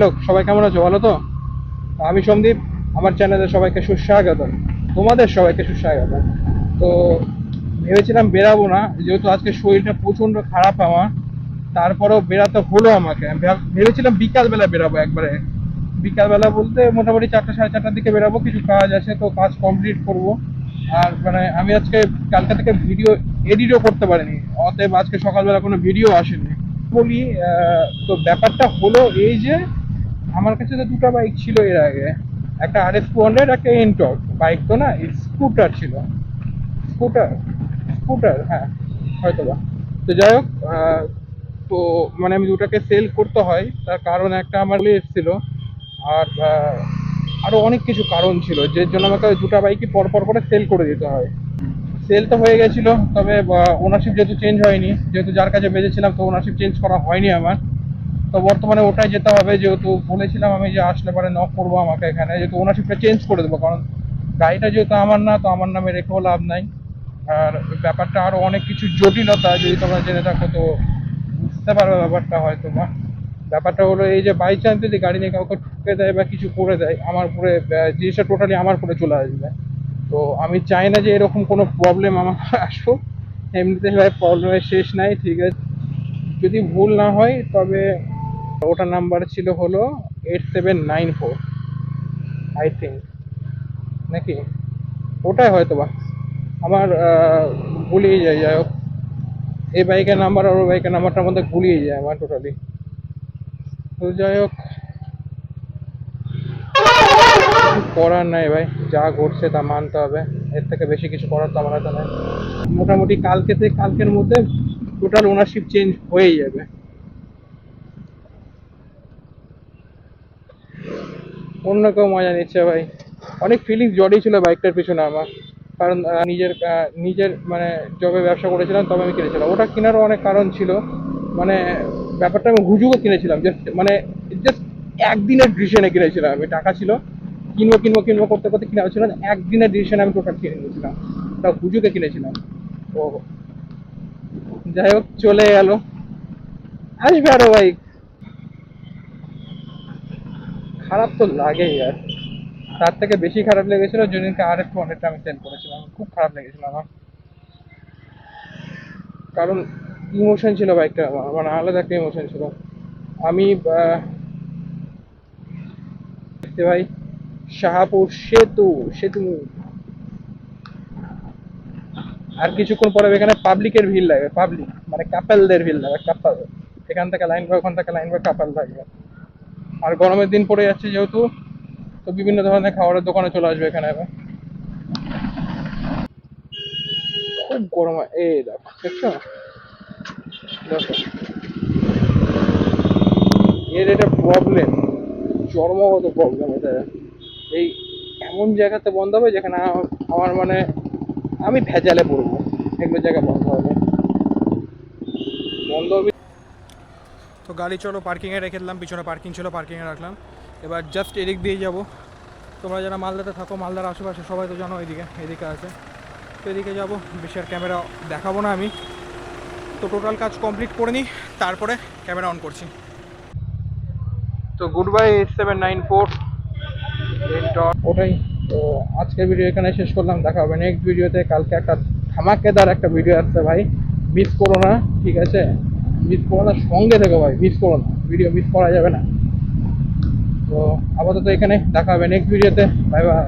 Hello, সবাই কেমন আছো? ভালো তো? আমি সন্দীপ। আমার চ্যানেলে সবাইকে সুস্বাগত। তোমাদের সবাইকে সুস্বাগত। তো ভেবেছিলাম বেরাবো না, যেহেতু আজকে শরীরটা প্রচণ্ড খারাপ আমার। তারপরেও বেরাতে হলো আমাকে। আমি ভেবেছিলাম বিকালবেলা বেরাবো একবারে। বিকালবেলা বলতে মোটামুটি 4টা সাড়ে 4টার দিকে বেরাবো, কিছু কাজ আছে তো কাজ কমপ্লিট করব। আর মানে আমি আজকে কালকে থেকে ভিডিও এডিটও করতে পারিনি, অতএব আজকে সকালবেলা কোনো ভিডিও আসেনি। বলি তো ব্যাপারটা হলো এই যে আমার কাছে তো দুটো বাইক ছিল এর আগে, একটা RS 200, একটা এনটর্ক। বাইক তো না, স্কুটার ছিল। স্কুটার স্কুটার হ্যাঁ, হয়তো বা। তো যাই হোক, তো মানে আমি দুটাকে সেল করতে হয়, তার কারণ একটা আমার এসেছিল। আর আরও অনেক কিছু কারণ ছিল, যে জন্য আমাকে ওই দুটো বাইকই পরপর করে সেল করে দিতে হয়। সেল তো হয়ে গেছিলো, তবে ওনারশিপ যেহেতু চেঞ্জ হয়নি, যেহেতু যার কাছে বেঁচেছিলাম, তো ওনারশিপ চেঞ্জ করা হয়নি আমার। তো বর্তমানে ওটাই যেতে হবে, যেহেতু বলেছিলাম আমি যে আসলে পরে নক করবো আমাকে এখানে, যেহেতু ওনারশিপটা চেঞ্জ করে দেবো, কারণ গাড়িটা যেহেতু আমার না, তো আমার নামে রেখেও লাভ নাই। আর ব্যাপারটা আরও অনেক কিছু জটিলতা, যদি তোমরা জেনে থাকো তো বুঝতে পারবে ব্যাপারটা হয়তো বা। ব্যাপারটা হলো এই যে বাই চান্স যদি গাড়ি নিয়ে কাউকে ঠুকে দেয় বা কিছু করে দেয়, আমার পুরো জিনিসটা টোটালি আমার পুরো চলে আসবে। তো আমি চাই না যে এরকম কোনো প্রবলেম আমার আসুক। এমনিতে ভাই প্রবলেমের শেষ নাই, ঠিক আছে। যদি ভুল না হয় তবে ওটার নাম্বার ছিল হলো 8794, আই থিঙ্ক, নাকি ওটাই হয়তো বা। আমার ভুলিয়ে যায়, যাই হোক। এই বাইকের নাম্বার আর ওই বাইকের নাম্বারটার মধ্যে ভুলিয়ে যায় আমার টোটালি। তো যাই হোক, কিছু করার নাই ভাই, যা ঘটছে তা মানতে হবে। এর থেকে বেশি কিছু করার তো আমার হাতে নাই। মোটামুটি কালকের মধ্যে টোটাল ওনারশিপ চেঞ্জ হয়ে যাবে। অন্য কেউ মজা নিচ্ছে ভাই। অনেক ফিলিংস জড়িয়ে ছিল বাইকটার পিছনে আমার। কারণ নিজের মানে জবে ব্যবসা করেছিলাম, তবে আমি কিনেছিলাম ওটা। কেনারও অনেক কারণ ছিল। মানে ব্যাপারটা আমি হুজুগে কিনেছিলাম, জাস্ট একদিনের ডিসিশনে কিনেছিলাম। আমি টাকা ছিল, কিনবো কিনবো কিনবো করতে করতে কিনা হচ্ছিল না, একদিনের ডিসিশনে আমি টোটাল কিনে নিয়েছিলাম। ওটা হুজুগে কিনেছিলাম। ও যাই হোক, চলে গেল। আসবে আরো ভাই। খারাপ তো লাগেই। আর তার থেকে বেশি খারাপ লেগেছিল যেদিনকে RS 200টা আমি সেল করেছিলাম, খুব খারাপ লেগেছিল আমার। কারণ ইমোশন ছিল বাইকটা আমার, মানে আলাদা একটা ইমোশন ছিল। আমি ভাই, শাহাপুর সেতু সেতু আর কিছুক্ষণ পরে এখানে পাবলিকের ভিড় লাগে, পাবলিক মানে কাপেলদের ভিড় লাগে, কাপাল। এখান থেকে লাইন বা ওখান থেকে লাইন বা কাপাল থাকবে। আর গরমের দিন পড়ে যাচ্ছে যেহেতু, তো বিভিন্ন ধরনের খাবারের দোকানে চলে আসবে এখানে এবার। খুব গরম হয়, এই দেখো, দেখছো? দেখো, এর এটা প্রবলেম, জন্মগত প্রবলেম এটা। এই এমন জায়গাতে বন্ধ হবে যেখানে আমার মানে আমি ভেজালে পড়বো। এগুলো জায়গা বন্ধ হবে, বন্ধ হবে। তো গাড়ি চলো পার্কিংয়ে রেখে দিলাম, পিছনে পার্কিং ছিল, পার্কিংয়ে রাখলাম। এবার জাস্ট এদিক দিয়ে যাব। তোমরা যারা মালদাতে থাকো, মালদার আশেপাশে সবাই তো জানো এদিকে আছে। তো এদিকে যাবো, বেশি আর ক্যামেরা দেখাবো না আমি। তো টোটাল কাজ কমপ্লিট করে নিই, তারপরে ক্যামেরা অন করছি। তো গুড বাই 8794 ওটাই। তো আজকের ভিডিও এখানে শেষ করলাম, দেখা হবে নেক্সট ভিডিওতে। কালকে একটা ধামাকেদার একটা ভিডিও আসছে ভাই, মিস করো না, ঠিক আছে? মিস করো না, সঙ্গে থেকো ভাই, মিস করো না, ভিডিও মিস করা যাবে না। তো আপাতত এখানে দেখা হবে নেক্সট ভিডিওতে। Bye bye.